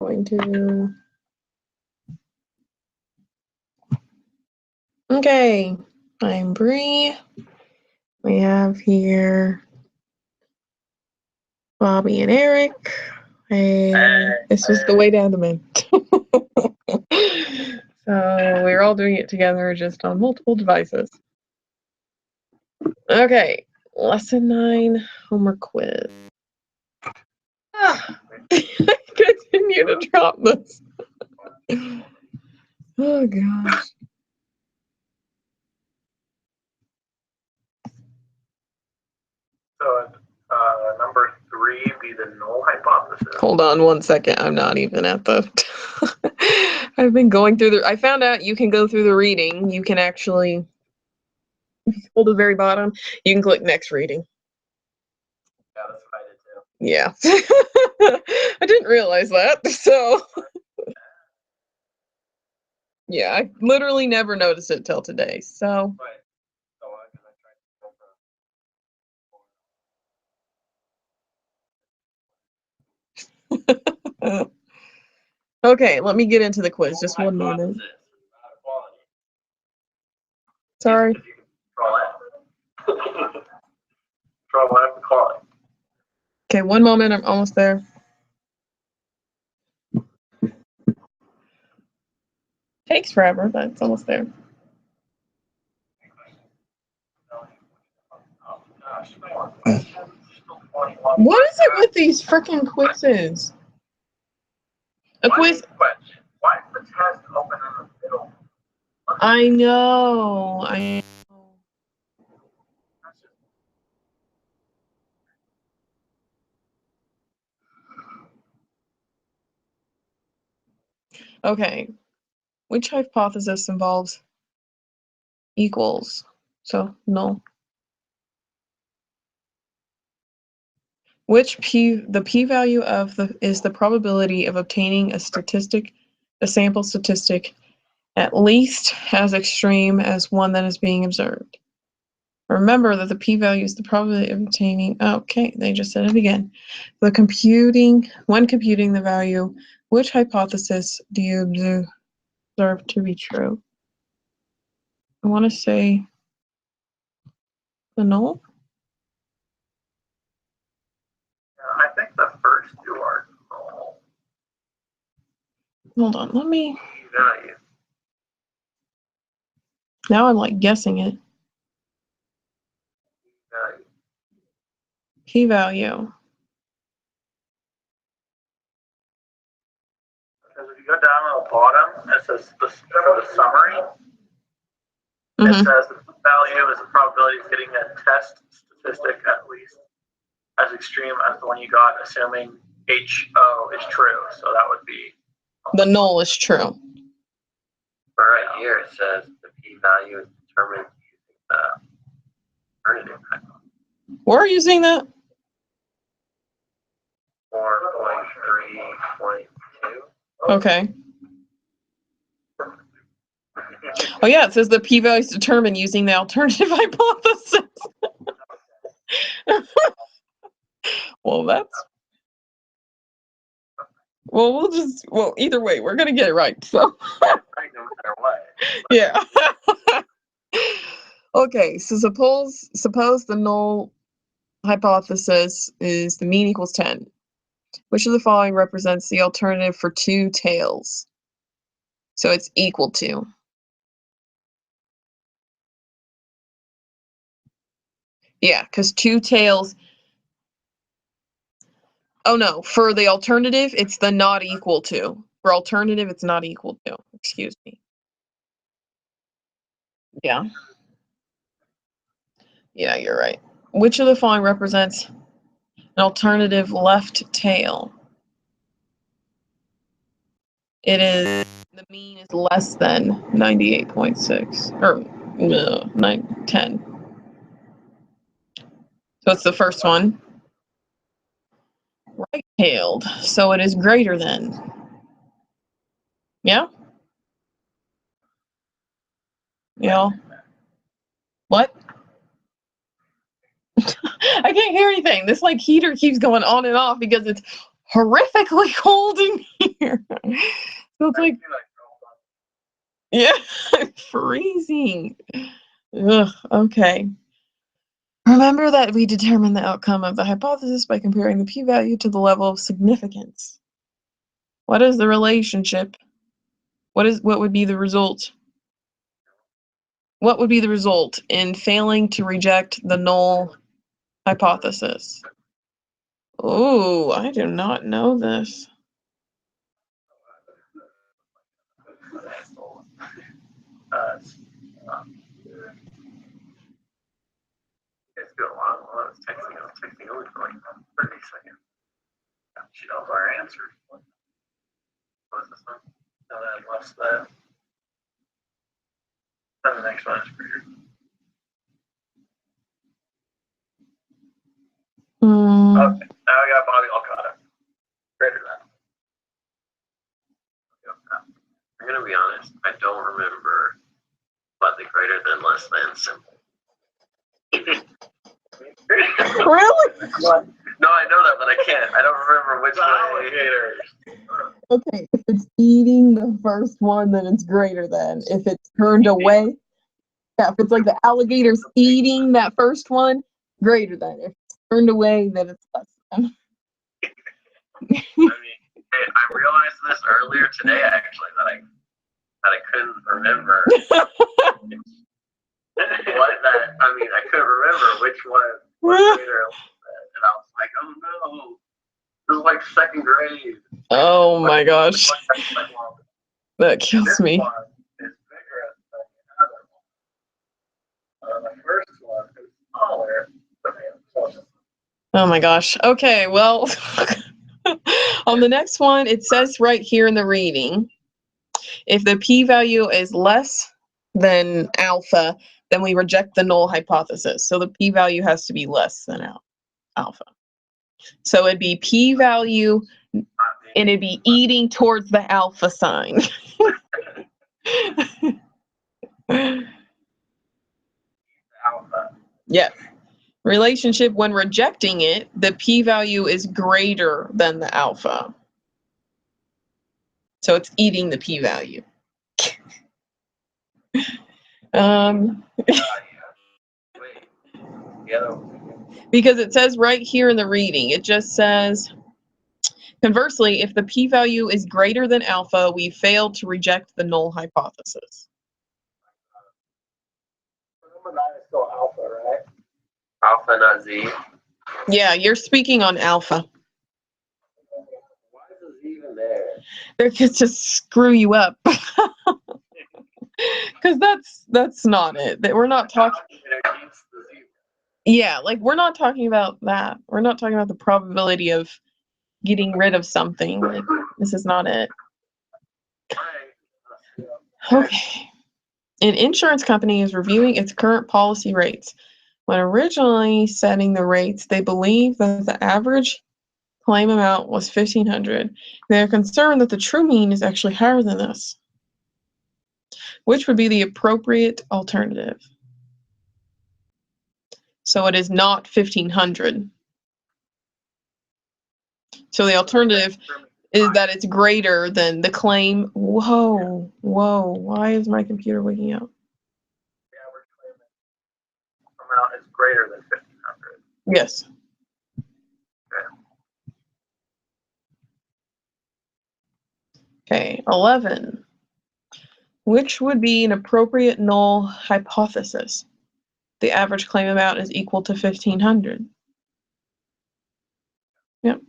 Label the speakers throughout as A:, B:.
A: Going to. Okay, I'm Bree. We have here Bobby and Eric. And this was the way down to me. So we're all doing it together, just on multiple devices. Okay, lesson 9, homework quiz. Continue to drop this. Oh gosh.
B: So number 3 be the null hypothesis.
A: Hold on one second. I'm not even at the. I've been going through the. I found out you can go through the reading. You can actually. If you scroll to the very bottom, you can click next reading.
B: Yeah, that's what I did too.
A: Yeah. I didn't realize that. So. Yeah, I literally never noticed it till today. So.
B: Right.
A: Okay, let me get into the quiz. Just one moment. Sorry. Okay, one moment. I'm almost there. Takes forever, but it's almost there. What is it with these freaking quizzes? A quiz.
B: Why is the test open in the middle?
A: I know. Okay. Which hypothesis involves equals? So null. Which the p-value of is the probability of obtaining a sample statistic at least as extreme as one that is being observed. Remember that the p-value is the probability of obtaining. Okay, they just said it again. When computing the value, which hypothesis do you observe to be true? I want to say the null.
B: I think the first 2 are null.
A: Hold on, let me.
B: P-value.
A: Now I'm like guessing it. P-value.
B: Because if you go down to the bottom, it says for the summary. It says the value is the probability of getting a test statistic at least as extreme as the one you got, assuming HO is true. So that would be
A: the null is true.
B: But right here it says the p-value is determined using the alternative hypothesis.
A: Where are you seeing that?
B: 4.3.2.
A: Okay. Oh yeah, it says the p-value is determined using the alternative hypothesis. Well, either way, we're gonna get it right. So.
B: Right, no matter what.
A: Yeah. Okay, so suppose the null hypothesis is the mean equals 10. Which of the following represents the alternative for 2 tails? So it's equal to. Yeah, because 2 tails. Oh no, for the alternative, it's the not equal to. For alternative, it's not equal to. Excuse me. Yeah. Yeah, you're right. Which of the following represents an alternative left tail? It is the mean is less than 98.6 or no, 10. So it's the first one. Right-tailed, so it is greater than. Yeah? Yeah. What? I can't hear anything. This like heater keeps going on and off because it's horrifically cold in here. So it's like, yeah, freezing. Ugh, okay. Remember that we determine the outcome of the hypothesis by comparing the p-value to the level of significance. What is the relationship? What would be the result? What would be the result in failing to reject the null hypothesis? Oh, I do not know this.
B: It's been a while. I was texting only for like 30 seconds. She knows our answers. What's this one? And then what's that? Then the next one is for you. Okay, now we got Bobby Alcott. Greater than. I'm gonna be honest, I don't remember what the greater than less than symbol.
A: Really?
B: No, I know that, but I can't. I don't remember which one.
A: Okay, if it's eating the first one, then it's greater than. If it's turned away, yeah, if it's like the alligator's eating that first one, greater than. If it's turned away, then it's less than.
B: I realized this earlier today, actually, that I couldn't remember. I couldn't remember which one was greater, and I was like, oh no, this is like second grade.
A: Oh my gosh, that kills me.
B: One is bigger than the other one. The first one is smaller.
A: Oh my gosh. Okay, well, on the next one, it says right here in the reading, if the p-value is less than alpha, then we reject the null hypothesis. So the p-value has to be less than alpha. So it'd be p-value, and it'd be eating towards the alpha sign.
B: Alpha.
A: Yes. Relationship, when rejecting it, the p-value is greater than the alpha. So it's eating the p-value. Because it says right here in the reading, it just says, conversely, if the p-value is greater than alpha, we failed to reject the null hypothesis.
B: Number 9 is still alpha, right? Alpha, not Z.
A: Yeah, you're speaking on alpha.
B: Why is the Z even there?
A: They're just to screw you up. Because that's not it. That we're not talking. Yeah, like we're not talking about that. We're not talking about the probability of getting rid of something. Like, this is not it. Okay. An insurance company is reviewing its current policy rates. When originally setting the rates, they believed that the average claim amount was $1,500. They are concerned that the true mean is actually higher than this. Which would be the appropriate alternative? So it is not 1,500. So the alternative is that it's greater than the claim. Whoa, why is my computer waking up?
B: The average claim amount is greater than 1,500.
A: Yes. Okay, 11. Which would be an appropriate null hypothesis? The average claim amount is equal to 1,500. Yep.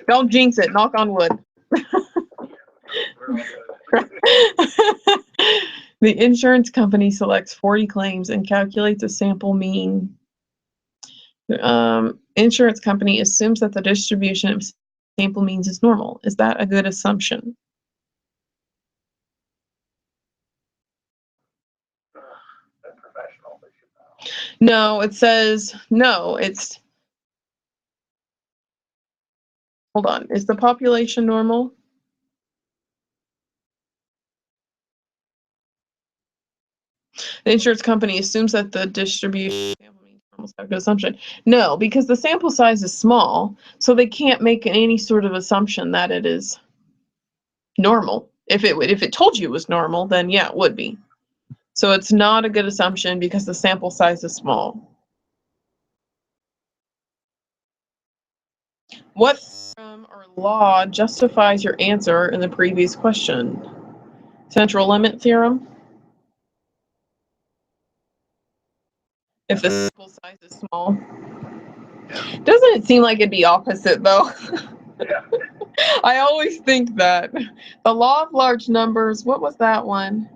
A: Don't jinx it. Knock on wood. The insurance company selects 40 claims and calculates a sample mean. Insurance company assumes that the distribution of sample means is normal. Is that a good assumption? No, it says no. It's, hold on. Is the population normal? The insurance company assumes that the distribution almost a good assumption. No, because the sample size is small, so they can't make any sort of assumption that it is normal. If it told you it was normal, then yeah, it would be. So it's not a good assumption because the sample size is small. What theorem or law justifies your answer in the previous question? Central limit theorem? If the sample size is small. Doesn't it seem like it'd be opposite though?
B: Yeah.
A: I always think that. The law of large numbers, what was that one?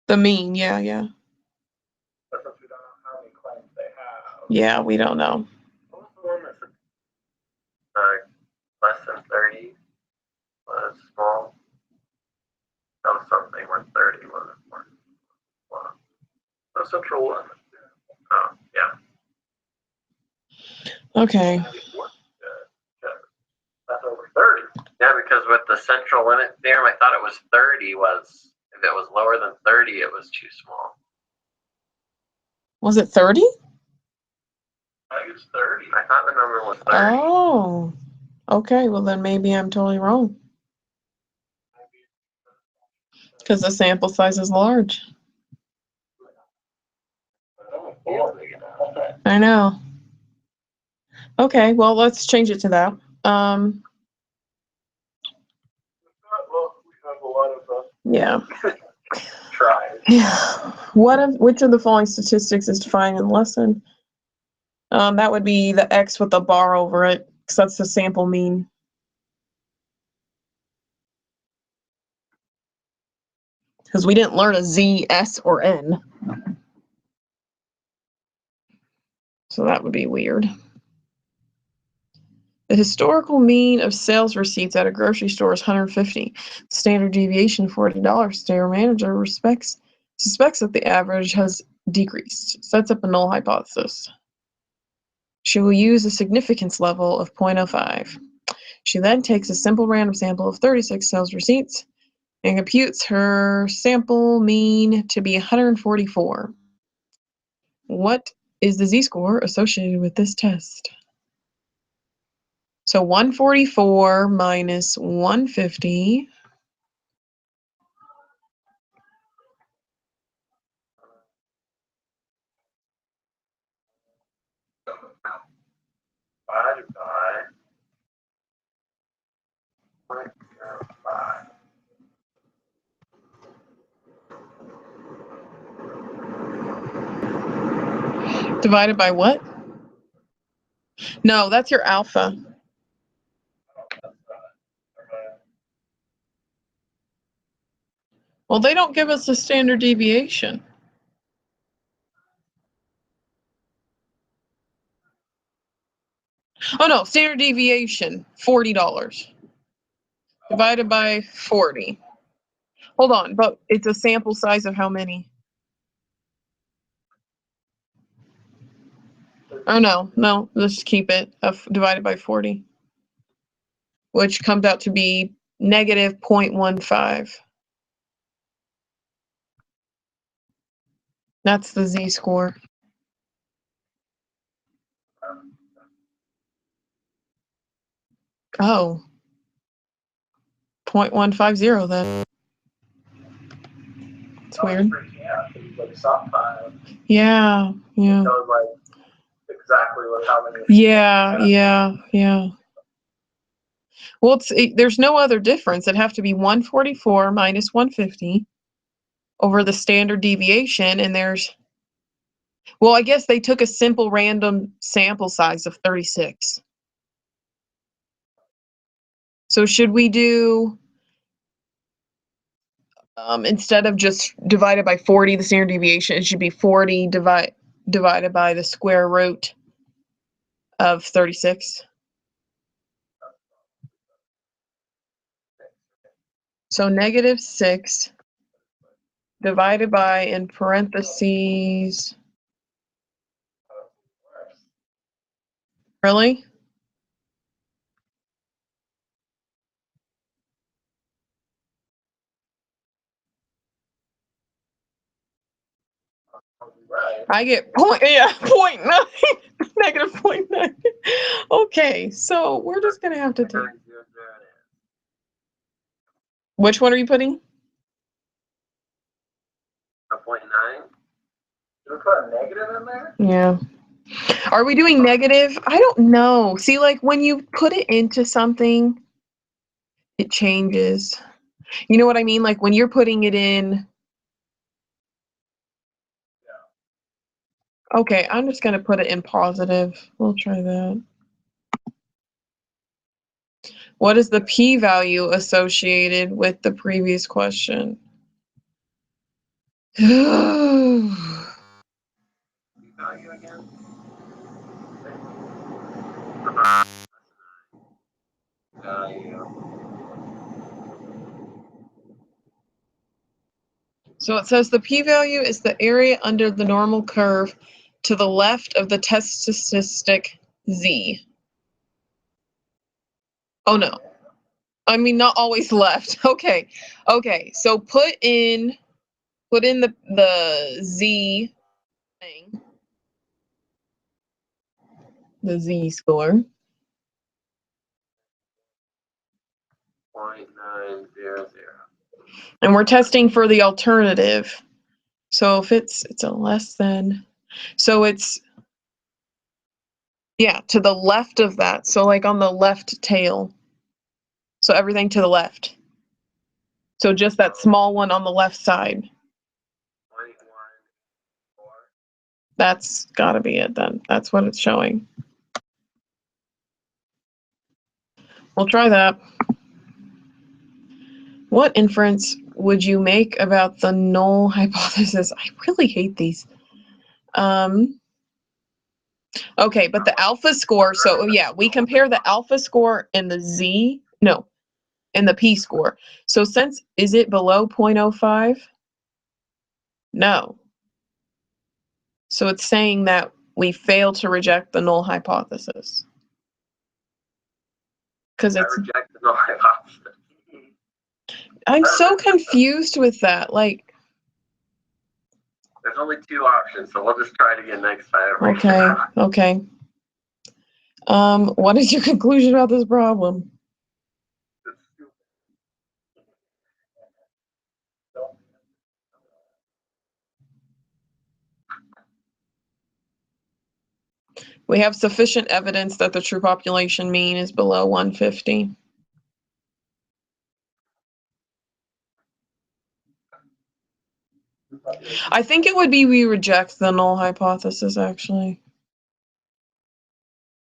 A: The mean, yeah.
B: But since we don't know how many claims they have.
A: Yeah, we don't know.
B: What was the one that's less than 30 was small? That was something where 30 was important. No central limit. Oh, yeah.
A: Okay.
B: That's over 30. Yeah, because with the central limit theorem, I thought it was 30 was, if it was lower than 30, it was too small.
A: Was it 30?
B: I think it's 30. I thought the number was 30.
A: Oh. Okay, well then maybe I'm totally wrong. Because the sample size is large. I know. Okay, well let's change it to that.
B: Well, we have a lot of
A: Yeah.
B: tries.
A: Yeah. Which of the following statistics is defined in the lesson? That would be the X with the bar over it, because that's the sample mean. Because we didn't learn a Z, S, or N. So that would be weird. The historical mean of sales receipts at a grocery store is 150. Standard deviation $40. Store manager suspects that the average has decreased. Sets up a null hypothesis. She will use a significance level of 0.05. She then takes a simple random sample of 36 sales receipts and computes her sample mean to be 144. What is the z-score associated with this test? So 144 minus 150.
B: Divided by 0.05.
A: Divided by what? No, that's your alpha. Well, they don't give us a standard deviation. Oh no, standard deviation, $40. Divided by 40. Hold on, but it's a sample size of how many? Oh no, let's keep it divided by 40. Which comes out to be negative 0.15. That's the z-score. Oh. 0.150 then. It's weird. Yeah.
B: Knows like exactly how many.
A: Yeah. Well, there's no other difference. It'd have to be 144 minus 150 over the standard deviation, and well, I guess they took a simple random sample size of 36. So should we do, instead of just divided by 40, the standard deviation, it should be 40 divided by the square root of 36. So -6 divided by, in parentheses, really? I get .9, negative 0.9. Okay, so we're just gonna have to take. Which one are you putting?
B: 0.9. Did we put a negative in there?
A: Yeah. Are we doing negative? I don't know. See, like when you put it into something, it changes. You know what I mean? Like when you're putting it in. Okay, I'm just gonna put it in positive. We'll try that. What is the p-value associated with the previous question?
B: Value again? Value.
A: So it says the p-value is the area under the normal curve to the left of the test statistic z. Oh no. I mean, not always left. Okay. Okay. So put in the z thing, the z score.
B: 0.900.
A: And we're testing for the alternative. So if it's a less than, so it's, yeah, to the left of that. So like on the left tail. So everything to the left. So just that small one on the left side.
B: 0.14.
A: That's gotta be it then. That's what it's showing. We'll try that. What inference would you make about the null hypothesis? I really hate these. Okay, but the alpha score, so yeah, we compare the alpha score and the z, no, and the p score. So since, is it below 0.05? No. So it's saying that we fail to reject the null hypothesis. Because it's.
B: I reject the null hypothesis.
A: I'm so confused with that. Like.
B: There's only two options, so we'll just try it again next time.
A: Okay. Okay. What is your conclusion about this problem? We have sufficient evidence that the true population mean is below 150. I think it would be we reject the null hypothesis, actually.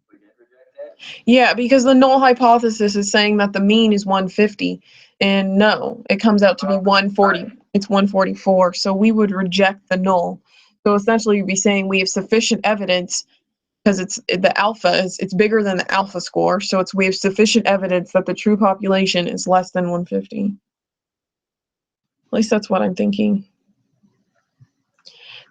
B: We did reject it?
A: Yeah, because the null hypothesis is saying that the mean is 150, and no, it comes out to be 140. It's 144, so we would reject the null. So essentially, we'd be saying we have sufficient evidence because it's the alpha is it's bigger than the alpha score, so it's we have sufficient evidence that the true population is less than 150. At least that's what I'm thinking.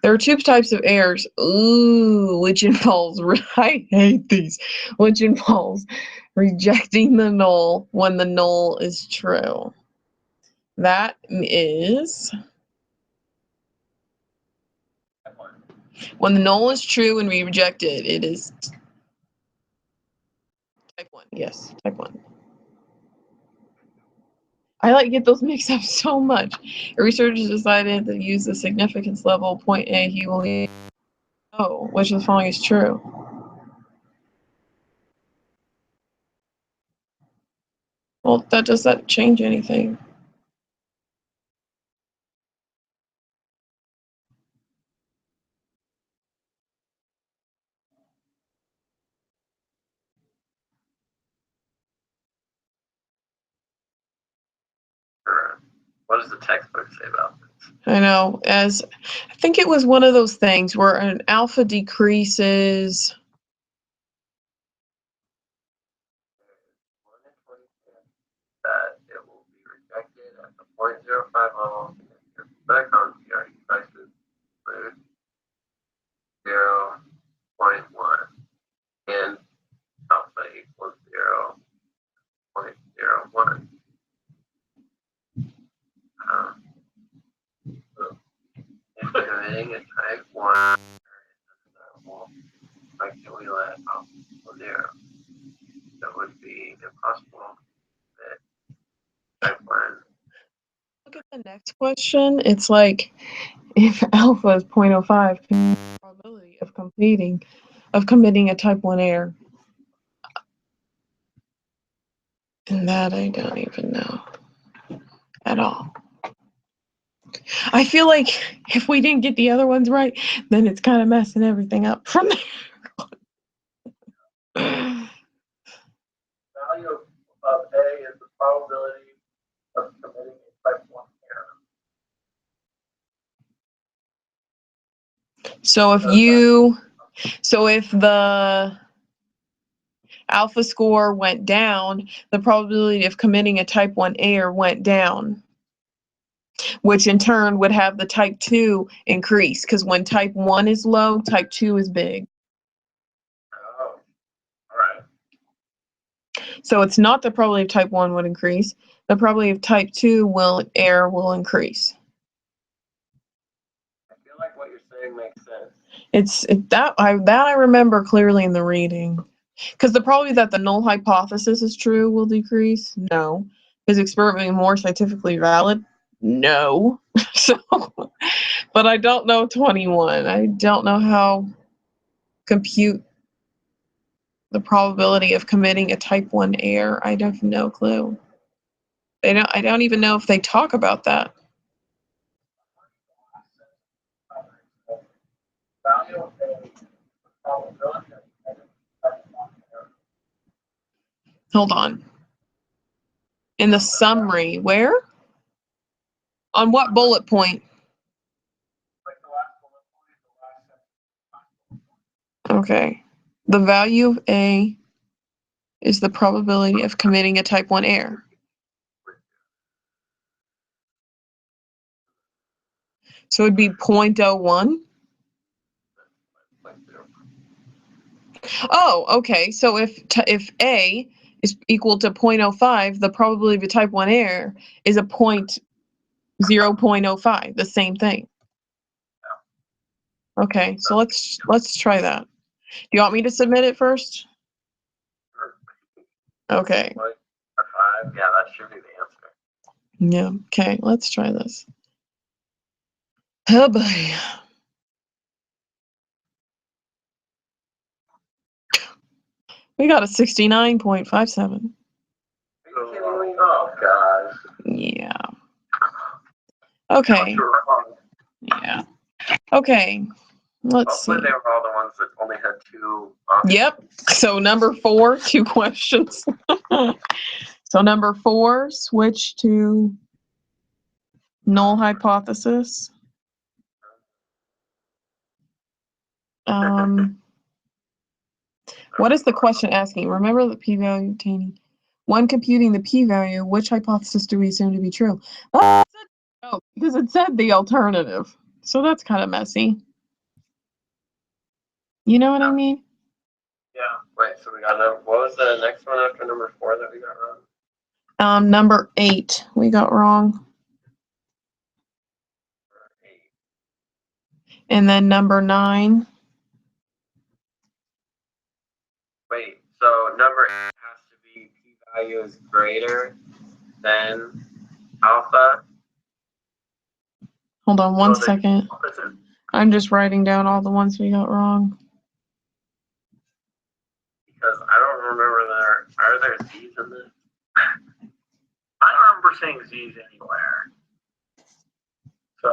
A: There are two types of errors. Ooh, which involves, I hate these, which involves rejecting the null when the null is true. That is when the null is true and we reject it, it is type 1. Yes, type 1. I like get those mixed up so much. A researcher decided to use the significance level point A, he will know which of the following is true. Well, does that change anything?
B: What does the textbook say about this?
A: I know, I think it was one of those things where an alpha decreases.
B: That it will be rejected at the 0.05 level. Back on CRE prices with 0.1 and alpha equals 0.01.
C: committing a type 1 like we let off there. That would be impossible that type 1.
A: Look at the next question. It's like if alpha is 0.05, the probability of committing a type 1 error. And that I don't even know at all. I feel like if we didn't get the other ones right, then it's kind of messing everything up from there.
B: Value of A is the probability of committing a type 1 error.
A: So if the alpha score went down, the probability of committing a type 1 error went down, which in turn would have the type 2 increase, because when type 1 is low, type 2 is big.
B: Oh, all right.
A: So it's not the probability of type 1 would increase. The probability of type 2 error will increase.
C: I feel like what you're saying makes sense.
A: That I remember clearly in the reading. Because the probability that the null hypothesis is true will decrease? No. Is experiment more scientifically valid? No. So, but I don't know 21. I don't know how compute the probability of committing a type 1 error. I have no clue. I don't even know if they talk about that.
B: Value of A is the probability of committing a type 1 error.
A: Hold on. In the summary, where? On what bullet point?
B: Like the last bullet point, the last sentence.
A: Okay. The value of A is the probability of committing a type 1 error. So it'd be 0.01. Oh, okay. So if A is equal to 0.05, the probability of a type 1 error is a 0.05, the same thing. Okay, so let's try that. Do you want me to submit it first? Okay.
C: 5, yeah, that should be the answer.
A: Yeah, okay, let's try this. Oh boy. We got a 69.57.
C: Oh, gosh.
A: Yeah. Okay. Yeah. Okay. Let's see.
C: Hopefully they were all the ones that only had 2 options.
A: Yep. So number 4, 2 questions. So number 4, switch to null hypothesis. What is the question asking? Remember the p-value obtaining. When computing the p-value, which hypothesis do we assume to be true? Oh, because it said the alternative. So that's kind of messy. You know what I mean?
C: Yeah. Wait, so we got what was the next one after number 4 that we got wrong?
A: Number 8 we got wrong.
C: 8.
A: And then number 9.
C: Wait, so number 8 has to be p-value is greater than alpha.
A: Hold on one second. I'm just writing down all the ones we got wrong.
C: Because I don't remember are there Z's in this?
B: I don't remember seeing Z's anywhere. So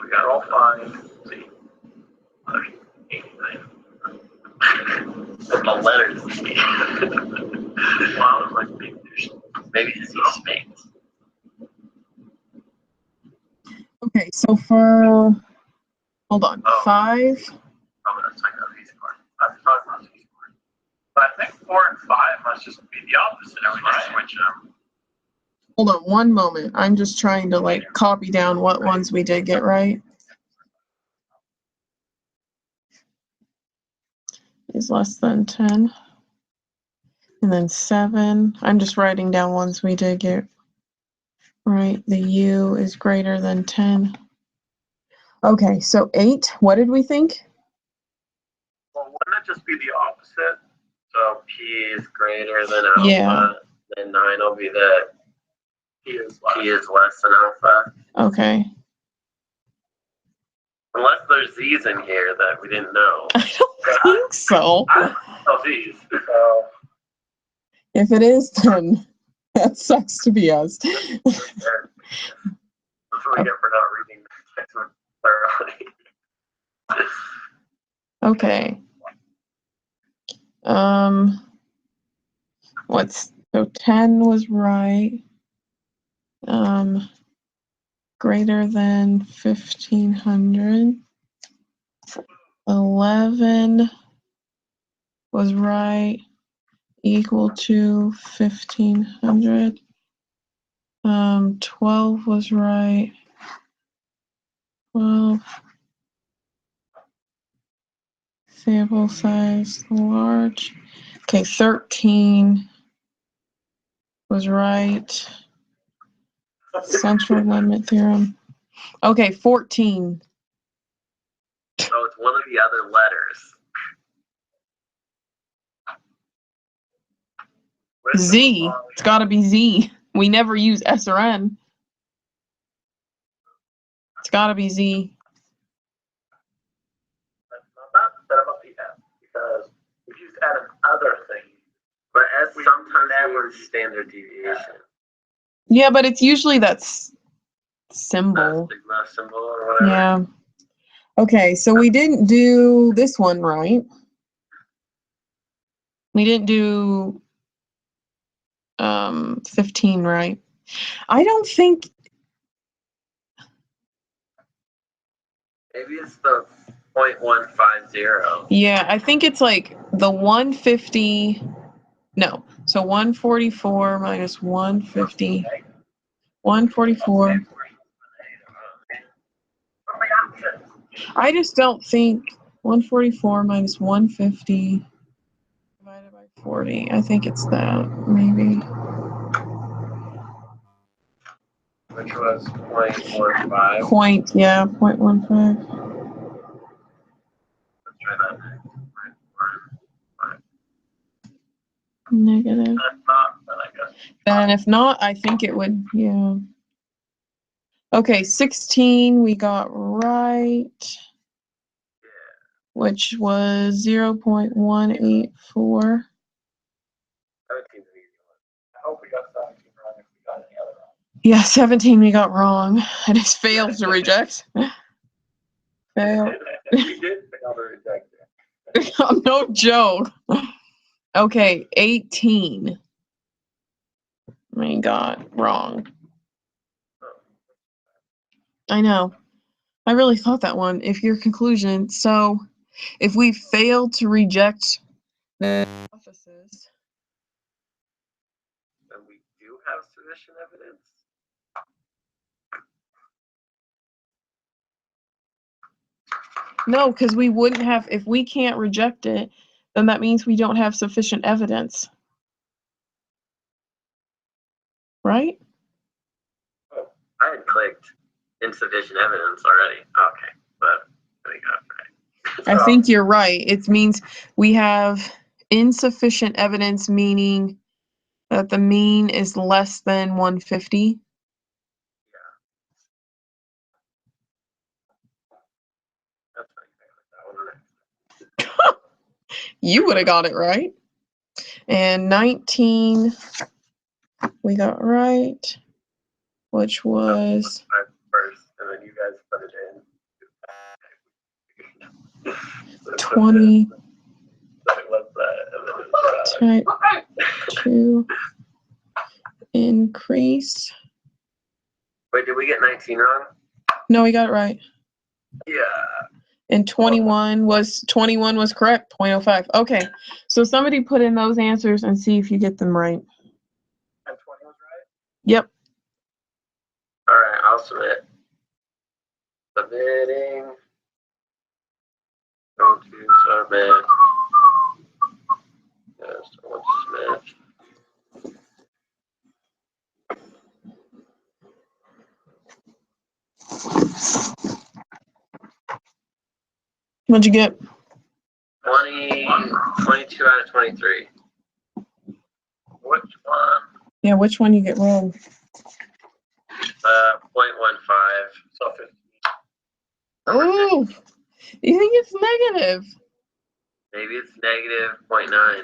B: we got all 5 Z. 89.
C: The letters Z.
B: Wow, it's like big fish.
C: Maybe Z space.
A: Okay, so for hold on, 5.
B: Oh, that's like a Z score. I'm talking about Z score. But I think 4 and 5 must just be the opposite. And we just switch them.
A: Hold on one moment. I'm just trying to like copy down what ones we did get right. Is less than 10. And then 7. I'm just writing down ones we did get. right? The U is greater than 10. Okay, so 8, what did we think?
B: Well, wouldn't it just be the opposite?
C: So P is greater than alpha.
A: Yeah.
C: Then 9 will be that
B: P is
C: less than alpha.
A: Okay.
C: Unless there's Z's in here that we didn't know.
A: I don't think so.
B: Oh, these. So,
A: If it is, then that sucks to be us.
B: that's what we get for not reading the textbook thoroughly.
A: Okay. So 10 was right. Greater than 1500. 11 was right. Equal to 1500. 12 was right. 12. Sample size large. Okay, 13 was right. Central limit theorem. Okay, 14.
C: So it's one of the other letters.
A: Z. It's got to be Z. We never use S or N. It's got to be Z.
B: That must be F, because we use N in other things.
C: But S
B: We
C: sometimes
B: never
C: use standard deviation.
A: Yeah, but it's usually that symbol.
C: Sigma symbol or whatever.
A: Yeah. Okay, so we didn't do this one right. We didn't do 15 right. I don't think.
C: Maybe it's the 0.150.
A: Yeah, I think it's like the 150. No, so 144 minus 150. 144. I just don't think 144 minus 150 divided by 40. I think it's that, maybe.
C: Which was 0.15.
A: 0.15.
C: Let's try that next.
A: Negative.
B: If not, then I guess.
A: And if not, I think it would, yeah. Okay, 16 we got right, which was 0.184.
C: 17 is the easy one.
B: I hope we got 17 wrong if we got any other wrong.
A: Yeah, 17 we got wrong. I just failed to reject. Fail.
B: We did fail to reject it.
A: No joke. Okay, 18. We got wrong. I know. I really thought that one. If your conclusion, so if we failed to reject the hypothesis,
C: And we do have sufficient evidence.
A: no, because we wouldn't have, if we can't reject it, then that means we don't have sufficient evidence. Right?
C: Oh, I had clicked insufficient evidence already. Okay, but I think I got it right.
A: I think you're right. It means we have insufficient evidence, meaning that the mean is less than 150.
C: That's fine. I got that one right.
A: You would have got it right. And 19 we got right, which was
C: First, and then you guys put it in.
A: 20
C: So it was that, and then it was that.
A: type 2 increase.
C: Wait, did we get 19 wrong?
A: No, we got it right.
C: Yeah.
A: And 21 was correct, 0.05. Okay, so somebody put in those answers and see if you get them right.
B: And 20 was right?
A: Yep.
C: All right, I'll submit. Submitting. Go to submit. Yes, I want to submit.
A: What'd you get?
C: 22 out of 23.
B: Which one?
A: Yeah, which one you get wrong?
C: 0.15.
B: So 15.
A: Oh, you think it's negative?
C: Maybe it's negative 0.9.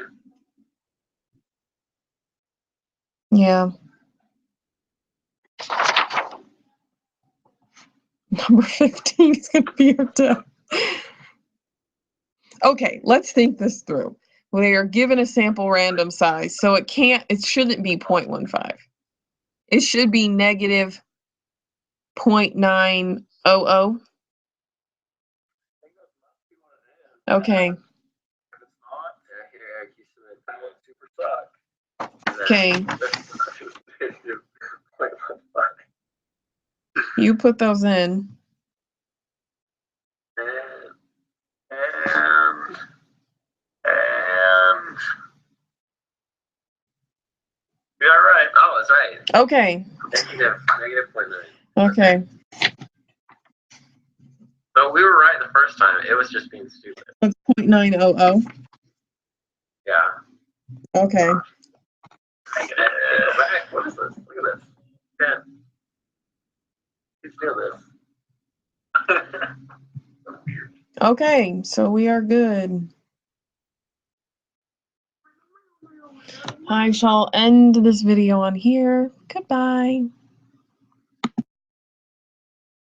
A: Yeah. Number 15 is going to be your death. Okay, let's think this through. They are given a sample random size, so it shouldn't be 0.15. It should be negative 0.900. Okay.
B: If it's not,
C: Here, Eric, you submit
B: that would
C: that.
B: super suck.
A: Okay.
B: Like,
A: You put those in.
B: and you got it right.
C: Oh, that's right.
A: Okay.
C: Negative 0.9.
A: Okay.
C: So we were right the first time. It was just being stupid.
A: That's 0.900.
C: Yeah.
A: Okay.
B: Go back. What is this? Look at this. 10. Who's doing this?
A: Okay, so we are good. I shall end this video on here. Goodbye.